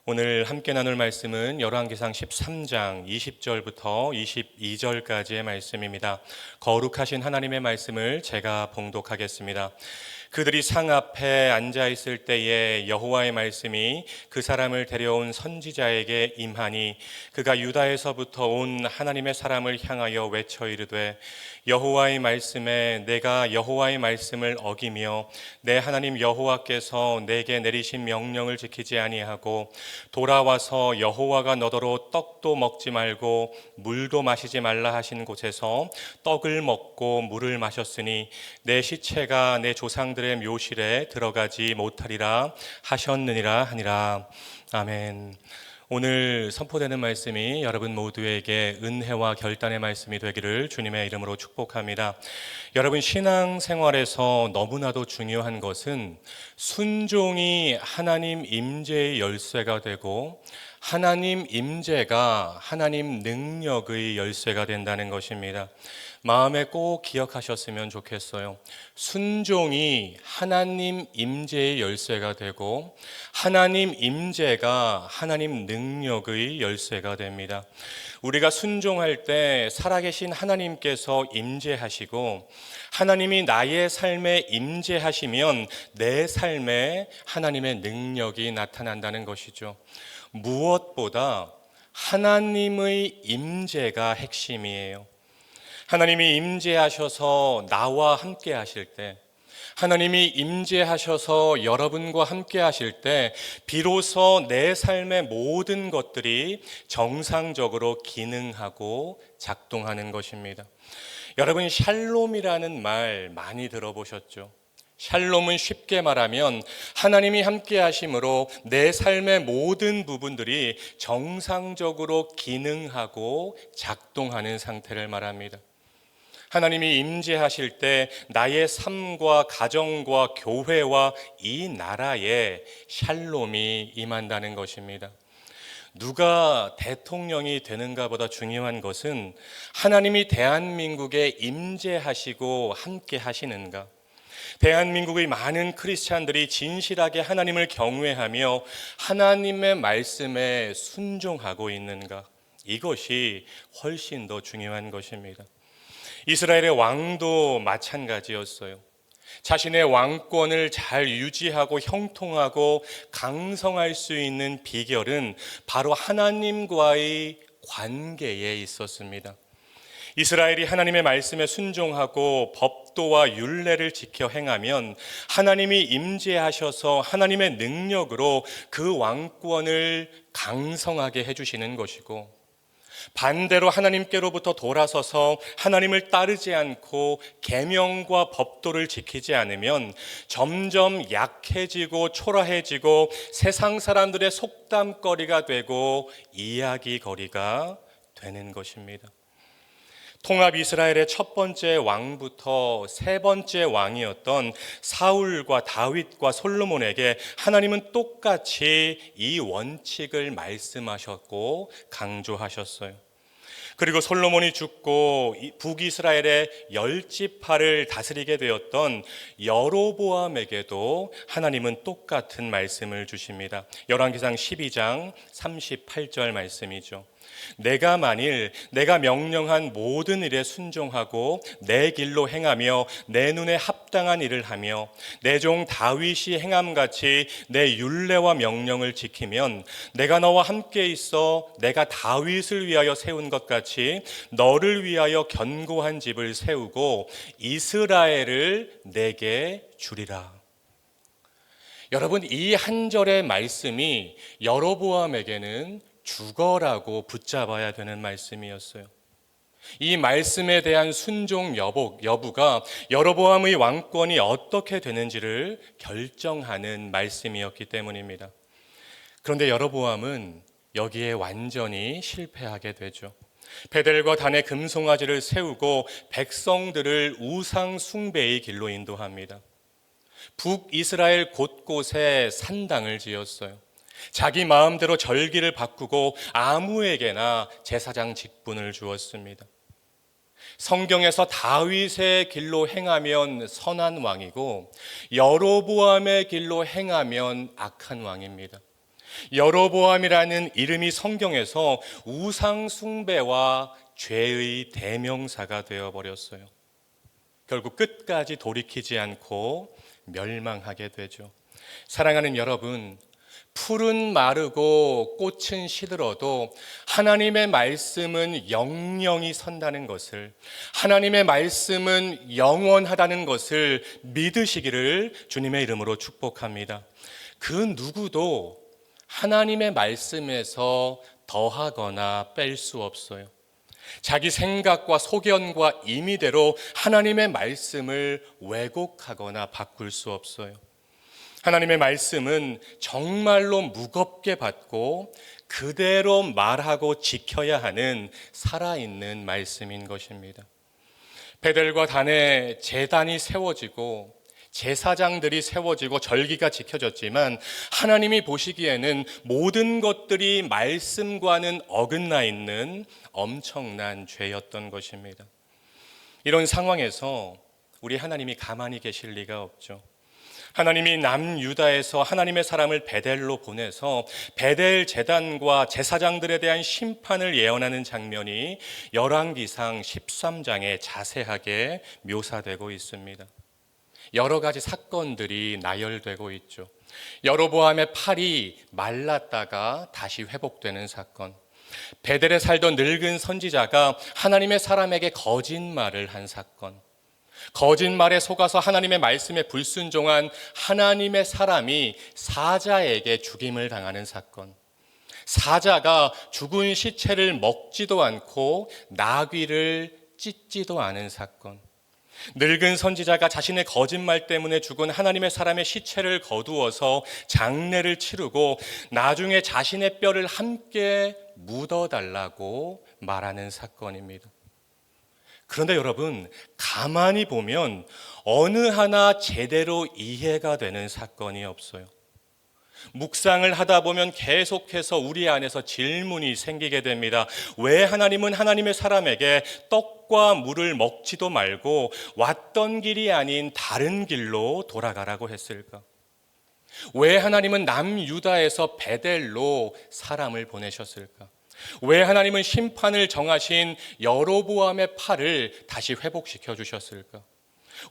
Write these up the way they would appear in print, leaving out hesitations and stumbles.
오늘 함께 나눌 말씀은 열왕기상 13장 20절부터 22절까지의 말씀입니다. 거룩하신 하나님의 말씀을 제가 봉독하겠습니다. 그들이 상 앞에 앉아 있을 때에 여호와의 말씀이 그 사람을 데려온 선지자에게 임하니 그가 유다에서부터 온 하나님의 사람을 향하여 외쳐 이르되 여호와의 말씀에 내가 여호와의 말씀을 어기며 내 하나님 여호와께서 내게 내리신 명령을 지키지 아니하고 돌아와서 여호와가 너더러 떡도 먹지 말고 물도 마시지 말라 하신 곳에서 떡을 먹고 물을 마셨으니 내 시체가 내 조상들의 묘실에 들어가지 못하리라 하셨느니라 하니라. 아멘. 오늘 선포되는 말씀이 여러분 모두에게 은혜와 결단의 말씀이 되기를 주님의 이름으로 축복합니다. 여러분, 신앙생활에서 너무나도 중요한 것은 순종이 하나님 임재의 열쇠가 되고 하나님 임재가 하나님 능력의 열쇠가 된다는 것입니다. 마음에 꼭 기억하셨으면 좋겠어요. 순종이 하나님 임재의 열쇠가 되고 하나님 임재가 하나님 능력의 열쇠가 됩니다. 우리가 순종할 때 살아계신 하나님께서 임재하시고 하나님이 나의 삶에 임재하시면 내 삶에 하나님의 능력이 나타난다는 것이죠. 무엇보다 하나님의 임재가 핵심이에요. 하나님이 임재하셔서 나와 함께 하실 때, 하나님이 임재하셔서 여러분과 함께 하실 때 비로소 내 삶의 모든 것들이 정상적으로 기능하고 작동하는 것입니다. 여러분, 샬롬이라는 말 많이 들어보셨죠? 샬롬은 쉽게 말하면 하나님이 함께 하심으로 내 삶의 모든 부분들이 정상적으로 기능하고 작동하는 상태를 말합니다. 하나님이 임재하실 때 나의 삶과 가정과 교회와 이 나라에 샬롬이 임한다는 것입니다. 누가 대통령이 되는가 보다 중요한 것은 하나님이 대한민국에 임재하시고 함께 하시는가, 대한민국의 많은 크리스찬들이 진실하게 하나님을 경외하며 하나님의 말씀에 순종하고 있는가, 이것이 훨씬 더 중요한 것입니다. 이스라엘의 왕도 마찬가지였어요. 자신의 왕권을 잘 유지하고 형통하고 강성할 수 있는 비결은 바로 하나님과의 관계에 있었습니다. 이스라엘이 하나님의 말씀에 순종하고 법도와 율례를 지켜 행하면 하나님이 임재하셔서 하나님의 능력으로 그 왕권을 강성하게 해주시는 것이고, 반대로 하나님께로부터 돌아서서 하나님을 따르지 않고 계명과 법도를 지키지 않으면 점점 약해지고 초라해지고 세상 사람들의 속담거리가 되고 이야기거리가 되는 것입니다. 통합 이스라엘의 첫 번째 왕부터 세 번째 왕이었던 사울과 다윗과 솔로몬에게 하나님은 똑같이 이 원칙을 말씀하셨고 강조하셨어요. 그리고 솔로몬이 죽고 북이스라엘의 10지파를 다스리게 되었던 여로보암에게도 하나님은 똑같은 말씀을 주십니다. 열왕기상 12장 38절 말씀이죠. 내가 만일 내가 명령한 모든 일에 순종하고 내 길로 행하며 내 눈에 합당한 일을 하며 내 종 다윗이 행함같이 내 율례와 명령을 지키면 내가 너와 함께 있어 내가 다윗을 위하여 세운 것 같이 너를 위하여 견고한 집을 세우고 이스라엘을 내게 주리라. 여러분, 이 한 절의 말씀이 여로보암에게는 죽어라고 붙잡아야 되는 말씀이었어요. 이 말씀에 대한 순종 여부가 여로보암의 왕권이 어떻게 되는지를 결정하는 말씀이었기 때문입니다. 그런데 여로보암은 여기에 완전히 실패하게 되죠. 베델과 단의 금송아지를 세우고 백성들을 우상 숭배의 길로 인도합니다. 북이스라엘 곳곳에 산당을 지었어요. 자기 마음대로 절기를 바꾸고 아무에게나 제사장 직분을 주었습니다. 성경에서 다윗의 길로 행하면 선한 왕이고 여로보암의 길로 행하면 악한 왕입니다. 여로보암이라는 이름이 성경에서 우상 숭배와 죄의 대명사가 되어버렸어요. 결국 끝까지 돌이키지 않고 멸망하게 되죠. 사랑하는 여러분, 풀은 마르고 꽃은 시들어도 하나님의 말씀은 영영이 선다는 것을, 하나님의 말씀은 영원하다는 것을 믿으시기를 주님의 이름으로 축복합니다. 그 누구도 하나님의 말씀에서 더하거나 뺄 수 없어요. 자기 생각과 소견과 임의대로 하나님의 말씀을 왜곡하거나 바꿀 수 없어요. 하나님의 말씀은 정말로 무겁게 받고 그대로 말하고 지켜야 하는 살아있는 말씀인 것입니다. 베델과 단에 제단이 세워지고 제사장들이 세워지고 절기가 지켜졌지만 하나님이 보시기에는 모든 것들이 말씀과는 어긋나 있는 엄청난 죄였던 것입니다. 이런 상황에서 우리 하나님이 가만히 계실 리가 없죠. 하나님이 남유다에서 하나님의 사람을 베델로 보내서 베델 제단과 제사장들에 대한 심판을 예언하는 장면이 열왕기상 13장에 자세하게 묘사되고 있습니다. 여러 가지 사건들이 나열되고 있죠. 여로보암의 팔이 말랐다가 다시 회복되는 사건, 베델에 살던 늙은 선지자가 하나님의 사람에게 거짓말을 한 사건, 거짓말에 속아서 하나님의 말씀에 불순종한 하나님의 사람이 사자에게 죽임을 당하는 사건, 사자가 죽은 시체를 먹지도 않고 나귀를 찢지도 않은 사건, 늙은 선지자가 자신의 거짓말 때문에 죽은 하나님의 사람의 시체를 거두어서 장례를 치르고 나중에 자신의 뼈를 함께 묻어달라고 말하는 사건입니다. 그런데 여러분, 가만히 보면 어느 하나 제대로 이해가 되는 사건이 없어요. 묵상을 하다 보면 계속해서 우리 안에서 질문이 생기게 됩니다. 왜 하나님은 하나님의 사람에게 떡과 물을 먹지도 말고 왔던 길이 아닌 다른 길로 돌아가라고 했을까? 왜 하나님은 남유다에서 베델로 사람을 보내셨을까? 왜 하나님은 심판을 정하신 여로보암의 팔을 다시 회복시켜 주셨을까?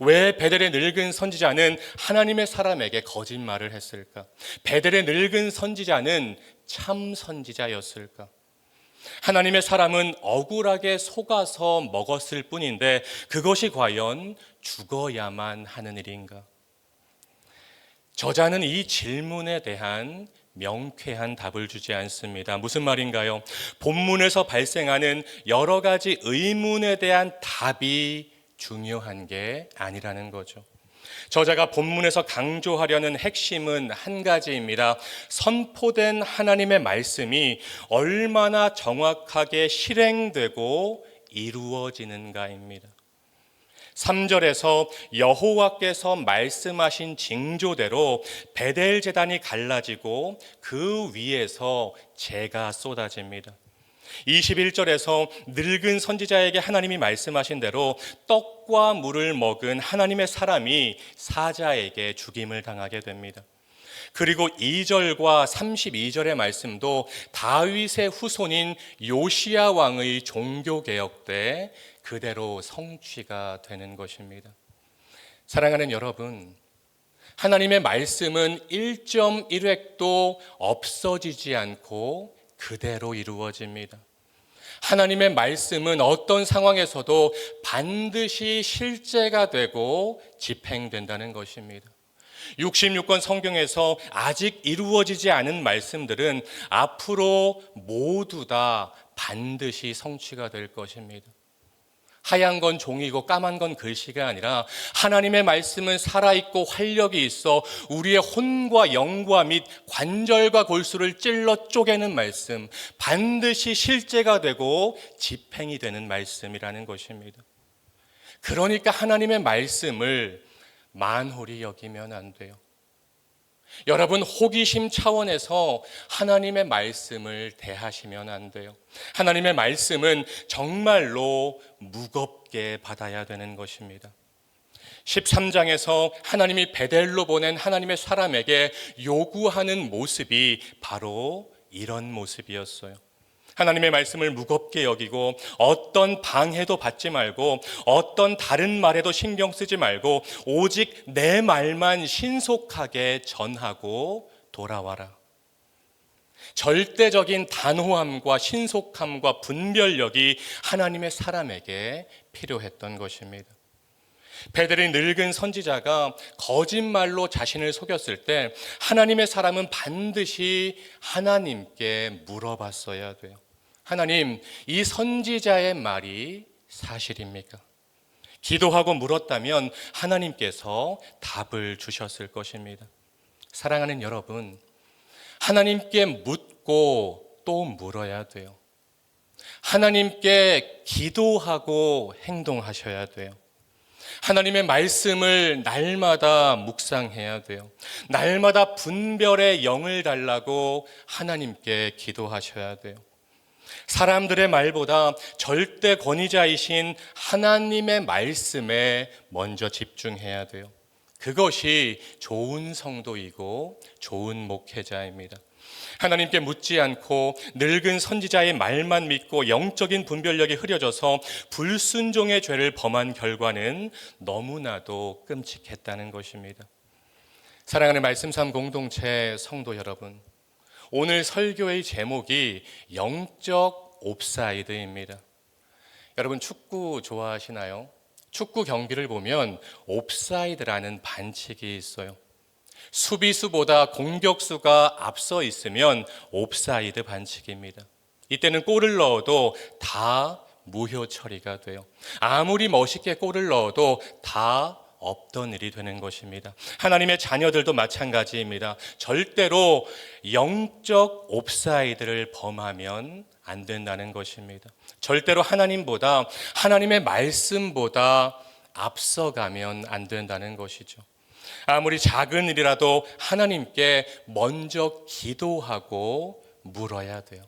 왜 베델의 늙은 선지자는 하나님의 사람에게 거짓말을 했을까? 베델의 늙은 선지자는 참 선지자였을까? 하나님의 사람은 억울하게 속아서 먹었을 뿐인데 그것이 과연 죽어야만 하는 일인가? 저자는 이 질문에 대한 명쾌한 답을 주지 않습니다. 무슨 말인가요? 본문에서 발생하는 여러 가지 의문에 대한 답이 중요한 게 아니라는 거죠. 저자가 본문에서 강조하려는 핵심은 한 가지입니다. 선포된 하나님의 말씀이 얼마나 정확하게 실행되고 이루어지는가입니다. 3절에서 여호와께서 말씀하신 징조대로 베델 제단이 갈라지고 그 위에서 재가 쏟아집니다. 21절에서 늙은 선지자에게 하나님이 말씀하신 대로 떡과 물을 먹은 하나님의 사람이 사자에게 죽임을 당하게 됩니다. 그리고 2절과 32절의 말씀도 다윗의 후손인 요시야 왕의 종교개혁 때 그대로 성취가 되는 것입니다. 사랑하는 여러분, 하나님의 말씀은 1.1획도 없어지지 않고 그대로 이루어집니다. 하나님의 말씀은 어떤 상황에서도 반드시 실제가 되고 집행된다는 것입니다. 66권 성경에서 아직 이루어지지 않은 말씀들은 앞으로 모두 다 반드시 성취가 될 것입니다. 하얀 건 종이고 까만 건 글씨가 아니라 하나님의 말씀은 살아있고 활력이 있어 우리의 혼과 영과 및 관절과 골수를 찔러 쪼개는 말씀, 반드시 실제가 되고 집행이 되는 말씀이라는 것입니다. 그러니까 하나님의 말씀을 만홀히 여기면 안 돼요. 여러분, 호기심 차원에서 하나님의 말씀을 대하시면 안 돼요. 하나님의 말씀은 정말로 무겁게 받아야 되는 것입니다. 13장에서 하나님이 베델로 보낸 하나님의 사람에게 요구하는 모습이 바로 이런 모습이었어요. 하나님의 말씀을 무겁게 여기고 어떤 방해도 받지 말고 어떤 다른 말에도 신경 쓰지 말고 오직 내 말만 신속하게 전하고 돌아와라. 절대적인 단호함과 신속함과 분별력이 하나님의 사람에게 필요했던 것입니다. 베델의 늙은 선지자가 거짓말로 자신을 속였을 때 하나님의 사람은 반드시 하나님께 물어봤어야 돼요. 하나님, 이 선지자의 말이 사실입니까? 기도하고 물었다면 하나님께서 답을 주셨을 것입니다. 사랑하는 여러분, 하나님께 묻고 또 물어야 돼요. 하나님께 기도하고 행동하셔야 돼요. 하나님의 말씀을 날마다 묵상해야 돼요. 날마다 분별의 영을 달라고 하나님께 기도하셔야 돼요. 사람들의 말보다 절대 권위자이신 하나님의 말씀에 먼저 집중해야 돼요. 그것이 좋은 성도이고 좋은 목회자입니다. 하나님께 묻지 않고 늙은 선지자의 말만 믿고 영적인 분별력이 흐려져서 불순종의 죄를 범한 결과는 너무나도 끔찍했다는 것입니다. 사랑하는 말씀 삶 공동체 성도 여러분, 오늘 설교의 제목이 영적 옵사이드입니다. 여러분 축구 좋아하시나요? 축구 경기를 보면 옵사이드라는 반칙이 있어요. 수비수보다 공격수가 앞서 있으면 옵사이드 반칙입니다. 이때는 골을 넣어도 다 무효 처리가 돼요. 아무리 멋있게 골을 넣어도 다 없던 일이 되는 것입니다. 하나님의 자녀들도 마찬가지입니다. 절대로 영적 옵사이드를 범하면 안 된다는 것입니다. 절대로 하나님보다, 하나님의 말씀보다 앞서가면 안 된다는 것이죠. 아무리 작은 일이라도 하나님께 먼저 기도하고 물어야 돼요.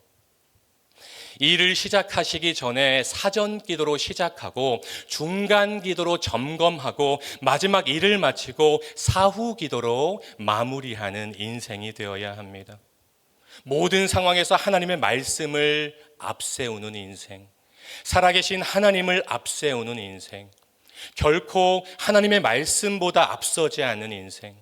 일을 시작하시기 전에 사전 기도로 시작하고 중간 기도로 점검하고 마지막 일을 마치고 사후 기도로 마무리하는 인생이 되어야 합니다. 모든 상황에서 하나님의 말씀을 앞세우는 인생, 살아계신 하나님을 앞세우는 인생, 결코 하나님의 말씀보다 앞서지 않는 인생,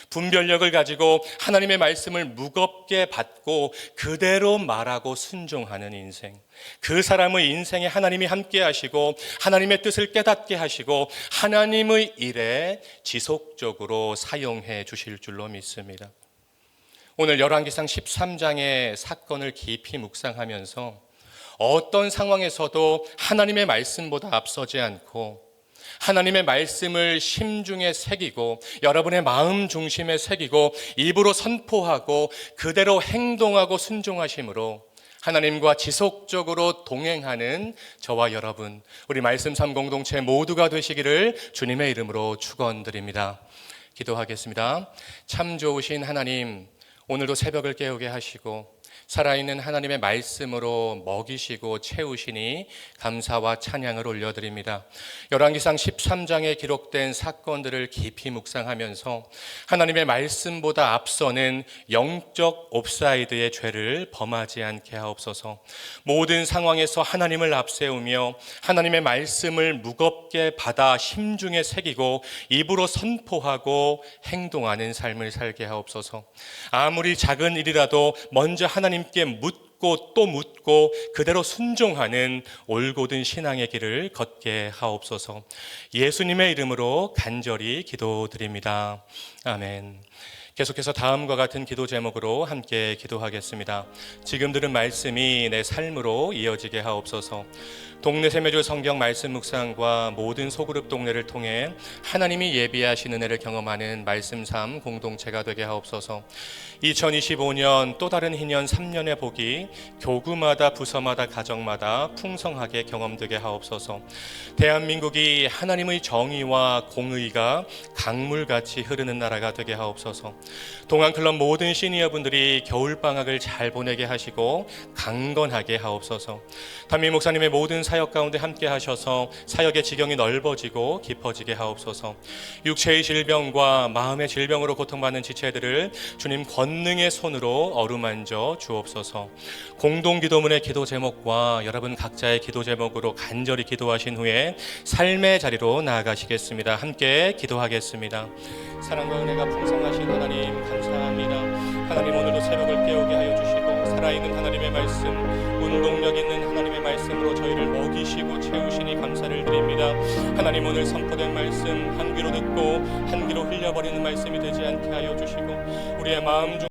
분별력을 가지고 하나님의 말씀을 무겁게 받고 그대로 말하고 순종하는 인생, 그 사람의 인생에 하나님이 함께 하시고 하나님의 뜻을 깨닫게 하시고 하나님의 일에 지속적으로 사용해 주실 줄로 믿습니다. 오늘 열왕기상 13장의 사건을 깊이 묵상하면서 어떤 상황에서도 하나님의 말씀보다 앞서지 않고 하나님의 말씀을 심중에 새기고 여러분의 마음 중심에 새기고 입으로 선포하고 그대로 행동하고 순종하심으로 하나님과 지속적으로 동행하는 저와 여러분, 우리 말씀 삶 공동체 모두가 되시기를 주님의 이름으로 축원드립니다. 기도하겠습니다. 참 좋으신 하나님, 오늘도 새벽을 깨우게 하시고 살아있는 하나님의 말씀으로 먹이시고 채우시니 감사와 찬양을 올려드립니다. 열왕기상 13장에 기록된 사건들을 깊이 묵상하면서 하나님의 말씀보다 앞서는 영적 옵사이드의 죄를 범하지 않게 하옵소서. 모든 상황에서 하나님을 앞세우며 하나님의 말씀을 무겁게 받아 심중에 새기고 입으로 선포하고 행동하는 삶을 살게 하옵소서. 아무리 작은 일이라도 먼저 하나님께 묻고 또 묻고 그대로 순종하는 올곧은 신앙의 길을 걷게 하옵소서. 예수님의 이름으로 간절히 기도드립니다. 아멘. 계속해서 다음과 같은 기도 제목으로 함께 기도하겠습니다. 지금 들은 말씀이 내 삶으로 이어지게 하옵소서. 동네 샘매주 성경 말씀 묵상과 모든 소그룹 동네를 통해 하나님이 예비하신 은혜를 경험하는 말씀 삶 공동체가 되게 하옵소서. 2025년 또 다른 희년 3년의 복이 교구마다 부서마다 가정마다 풍성하게 경험되게 하옵소서. 대한민국이 하나님의 정의와 공의가 강물같이 흐르는 나라가 되게 하옵소서. 동안클럽 모든 시니어분들이 겨울방학을 잘 보내게 하시고 강건하게 하옵소서. 담임 목사님의 모든 사역 가운데 함께 하셔서 사역의 지경이 넓어지고 깊어지게 하옵소서. 육체의 질병과 마음의 질병으로 고통받는 지체들을 주님 권능의 손으로 어루만져 주옵소서. 공동기도문의 기도 제목과 여러분 각자의 기도 제목으로 간절히 기도하신 후에 삶의 자리로 나아가시겠습니다. 함께 기도하겠습니다. 사랑과 은혜가 풍성하신 하나님 감사합니다. 하나님, 오늘도 새벽을 깨우게 하여 주시고 살아있는 하나님의 말씀, 운동력 있는 하나님의 말씀으로 저희를 먹이시고 채우시니 감사를 드립니다. 하나님, 오늘 선포된 말씀 한 귀로 듣고 한 귀로 흘려버리는 말씀이 되지 않게 하여 주시고 우리의 마음 중